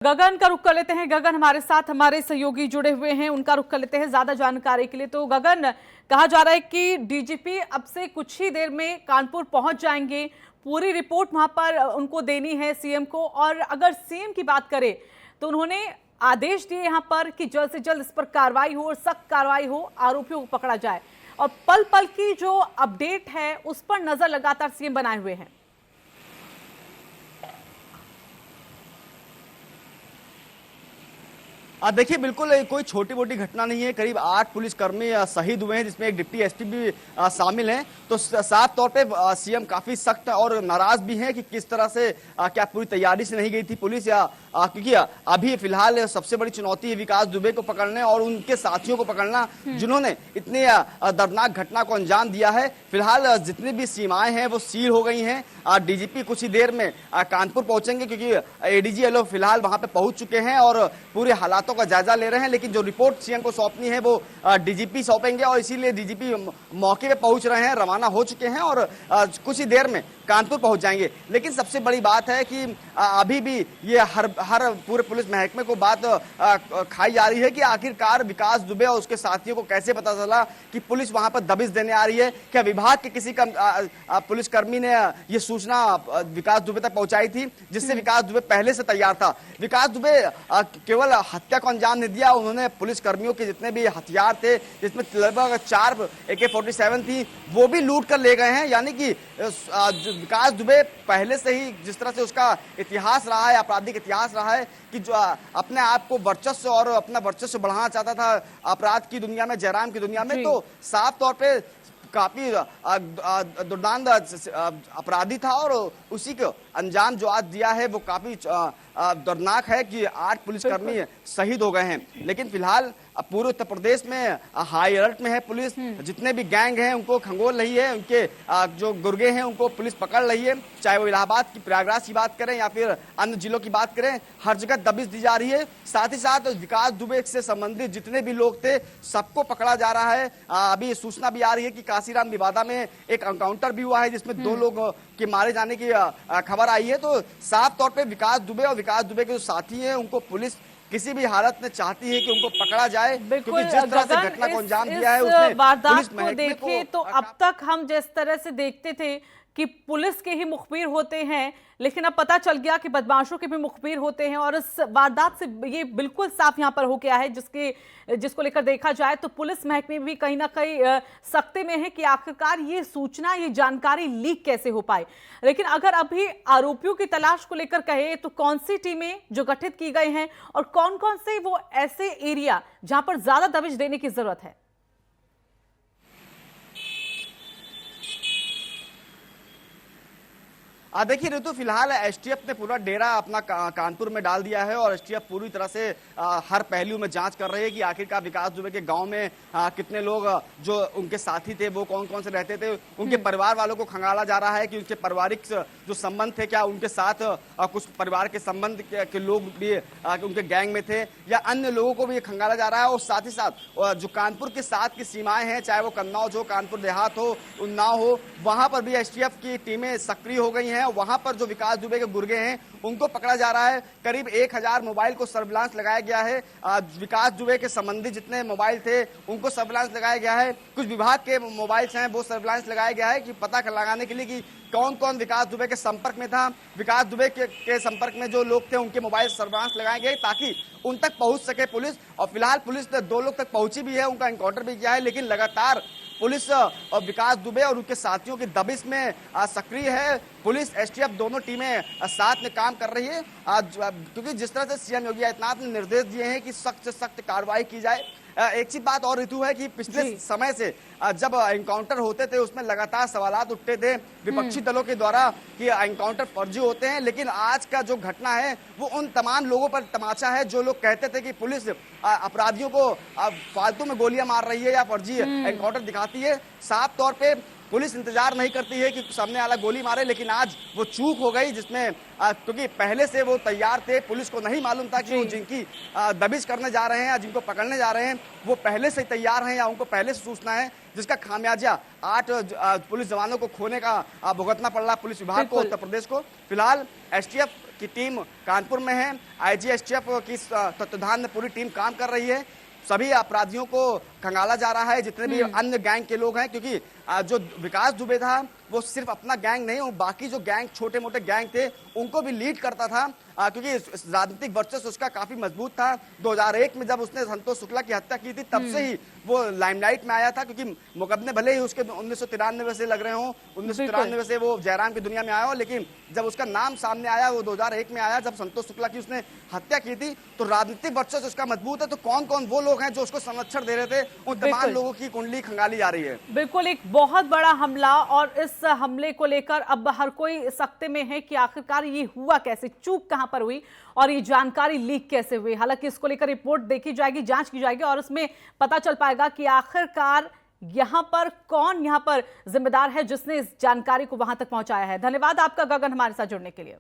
गगन का रुख कर लेते हैं। गगन हमारे साथ हमारे सहयोगी जुड़े हुए हैं, उनका रुख कर लेते हैं ज्यादा जानकारी के लिए। तो गगन, कहा जा रहा है कि डीजीपी अब से कुछ ही देर में कानपुर पहुंच जाएंगे, पूरी रिपोर्ट वहां पर उनको देनी है सीएम को। और अगर सीएम की बात करें तो उन्होंने आदेश दिए यहां पर कि जल्द से जल्द इस पर कार्रवाई हो और सख्त कार्रवाई हो, आरोपियों को पकड़ा जाए। और पल पल की जो अपडेट है उस पर नजर लगातार सीएम बनाए हुए हैं। देखिए, बिल्कुल कोई छोटी मोटी घटना नहीं है। करीब 8 पुलिसकर्मी शहीद हुए हैं, जिसमें एक डिप्टी एसपी भी शामिल हैं। तो साफ तौर पे सीएम काफी सख्त और नाराज भी हैं कि किस तरह से क्या पूरी तैयारी से नहीं गई थी पुलिस, या क्योंकि अभी फिलहाल सबसे बड़ी चुनौती है विकास दुबे को पकड़ने और उनके साथियों को पकड़ना, जिन्होंने इतनी दर्दनाक घटना को अंजाम दिया है। फिलहाल जितनी भी सीमाएं हैं वो सील हो गई हैं। डीजीपी कुछ ही देर में कानपुर पहुंचेंगे, क्योंकि एडीजी ये लोग फिलहाल वहां पे पहुंच चुके हैं और पूरे हालातों का जायजा ले रहे हैं। लेकिन जो रिपोर्ट सीएम को सौंपनी है वो डीजीपी सौंपेंगे, और इसीलिए डीजीपी मौके पे पहुंच रहे हैं, रवाना हो चुके हैं और कुछ ही देर में कानपुर पहुंच जाएंगे। लेकिन सबसे बड़ी बात है कि अभी भी ये हर पूरे पुलिस महकमे को बात खाई जा रही है कि आखिरकार विकास दुबे और उसके साथियों को कैसे पता चला कि पुलिस वहां पर दबिश देने आ रही है। क्या विभाग के किसी पुलिसकर्मी ने ये सूचना विकास दुबे तक पहुंचाई थी, जिससे विकास दुबे पहले से तैयार था? विकास दुबे केवल हत्या को अंजाम नहीं दिया, उन्होंने पुलिसकर्मियों के जितने भी हथियार थे, जिसमें लगभग 4 AK-47 थी, वो भी लूट कर ले गए हैं। यानी कि विकास दुबे पहले से ही जिस तरह से उसका इतिहास रहा है, आपराधिक इतिहास रहा है, कि जो अपने आप को वर्चस्व और अपना वर्चस्व बढ़ाना चाहता था अपराध की दुनिया में, जयराम की दुनिया में, तो साफ तौर पे काफी दुर्दांत अपराधी था और उसी को अंजाम जो आज दिया है वो काफी दर्दनाक है कि 8 पुलिसकर्मी शहीद हो गए हैं। लेकिन फिलहाल पूरे उत्तर प्रदेश में हाई अलर्ट में है पुलिस। जितने भी गैंग हैं उनको खंगोल रही है, उनके जो गुर्गे हैं उनको पुलिस पकड़ रही है। चाहे वो इलाहाबाद की, प्रयागराज की बात करें या फिर अन्य जिलों की बात करें, हर जगह दबिश दी जा रही है। साथ ही साथ विकास दुबे से संबंधित जितने भी लोग थे सबको पकड़ा जा रहा है। अभी सूचना भी आ रही है कि काशीराम विवादा में एक एनकाउंटर भी हुआ है, जिसमें 2 लोग के मारे जाने की खबर आई है। तो साफ तौर पर विकास दुबे और विकास दुबे के जो साथी हैं उनको पुलिस किसी भी हालत में चाहती है कि उनको पकड़ा जाए, क्योंकि जिस तरह से घटना को अंजाम दिया है उसने वारदात को देखे तो अब तक हम जिस तरह से देखते थे कि पुलिस के ही मुखबिर होते हैं, लेकिन अब पता चल गया कि बदमाशों के भी मुखबिर होते हैं। और इस वारदात से ये बिल्कुल साफ यहां पर हो गया है, जिसको लेकर देखा जाए तो पुलिस महकमे भी कहीं ना कहीं सख्ते में है कि आखिरकार ये सूचना, ये जानकारी लीक कैसे हो पाए। लेकिन अगर अभी आरोपियों की तलाश को लेकर कहे तो कौन सी टीमें जो गठित की गई हैं और कौन कौन से वो ऐसे एरिया जहां पर ज्यादा दबिश देने की जरूरत है? देखिए ऋतु, फिलहाल एसटीएफ ने पूरा डेरा अपना कानपुर में डाल दिया है और एसटीएफ पूरी तरह से हर पहलू में जांच कर रही है कि आखिरकार विकास दुबे के गांव में कितने लोग जो उनके साथी थे वो कौन कौन से रहते थे। उनके परिवार वालों को खंगाला जा रहा है कि उनके पारिवारिक जो संबंध थे, क्या उनके साथ कुछ परिवार के संबंध के लोग भी उनके गैंग में थे, या अन्य लोगों को भी खंगाला जा रहा है। और साथ ही साथ जो कानपुर के साथ की सीमाएं हैं, चाहे वो कन्नौज हो, कानपुर देहात हो, उन्नाव हो, वहां पर भी एसटीएफ की टीमें सक्रिय हो गई हैं। वहां पर जो विकास दुबे के गुर्गे हैं उनको पकड़ा जा रहा है। करीब 1000 मोबाइल को सर्विलांस लगाया गया है। विकास दुबे के संबंधी जितने मोबाइल थे उनको सर्विलांस लगाया गया है। कुछ विभाग के मोबाइल्स हैं वो सर्विलांस लगाया गया है कि पता लगाने के लिए कि कौन कौन विकास दुबे के संपर्क में था। विकास दुबे के संपर्क में जो लोग थे उनके मोबाइल सर्विलांस लगाए गए ताकि उन तक पहुंच सके पुलिस। और फिलहाल पुलिस ने 2 लोग तक पहुंची भी है, उनका एनकाउंटर भी किया है। लेकिन लगातार पुलिस और विकास दुबे और उनके साथियों की दबिश में सक्रिय है। पुलिस एसटीएफ दोनों टीमें साथ में काम कर रही है, क्योंकि जिस तरह से सीएम योगी आदित्यनाथ ने निर्देश दिए हैं कि सख्त से सख्त कार्रवाई की जाए। एक चीज बात और ऋतु है कि पिछले समय से जब एनकाउंटर होते थे उसमें लगातार सवालात उठते थे विपक्षी दलों के द्वारा कि एनकाउंटर फर्जी होते हैं। लेकिन आज का जो घटना है वो उन तमाम लोगों पर तमाचा है जो लोग कहते थे कि पुलिस अपराधियों को फालतू में गोलियां मार रही है या फर्जी एनकाउंटर दिखाती है। साफ तौर पे पुलिस इंतजार नहीं करती है कि सामने वाला गोली मारे, लेकिन आज वो चूक हो गई, जिसमें क्योंकि पहले से वो तैयार थे। पुलिस को नहीं मालूम था कि वो जिनकी दबिश करने जा रहे हैं या जिनको पकड़ने जा रहे हैं वो पहले से तैयार हैं या उनको पहले से सूचना है, जिसका खामियाजा 8 पुलिस जवानों को खोने का भुगतना पड़ रहा पुलिस विभाग को, उत्तर प्रदेश को। फिलहाल एसटीएफ की टीम कानपुर में है। आईजीएसटीएफ की तत्वाधान में पूरी टीम काम कर रही है। सभी अपराधियों को खंगाला जा रहा है, जितने भी अन्य गैंग के लोग हैं, क्योंकि जो विकास दुबे था वो सिर्फ अपना गैंग नहीं, वो बाकी जो गैंग छोटे मोटे गैंग थे उनको भी लीड करता था, क्योंकि राजनीतिक वर्चस्व उसका काफी मजबूत था। 2001 में जब उसने संतोष शुक्ला की हत्या की थी तब से ही वो लाइमलाइट में आया था, क्योंकि मुकदमे भले ही उसके 1993 से लग रहे हों, 1993 से वो जयराम की दुनिया में आया हो, लेकिन जब उसका नाम सामने आया वो 2001 में आया, जब संतोष शुक्ला की उसने हत्या की थी। तो राजनीतिक वर्चस्व उसका मजबूत है। तो कौन कौन वो लोग हैं जो उसको संरक्षण दे रहे थे, उन तमाम लोगों की कुंडली खंगाली जा रही है। बिल्कुल, एक बहुत बड़ा हमला, और इस हमले को लेकर अब हर कोई सकते में है कि आखिरकार ये हुआ कैसे, चूक कहां पर हुई और ये जानकारी लीक कैसे हुई। हालांकि इसको लेकर रिपोर्ट देखी जाएगी, जांच की जाएगी और उसमें पता चल पाएगा कि आखिरकार यहां पर कौन यहां पर जिम्मेदार है जिसने इस जानकारी को वहां तक पहुंचाया है। धन्यवाद आपका गगन, हमारे साथ जुड़ने के लिए।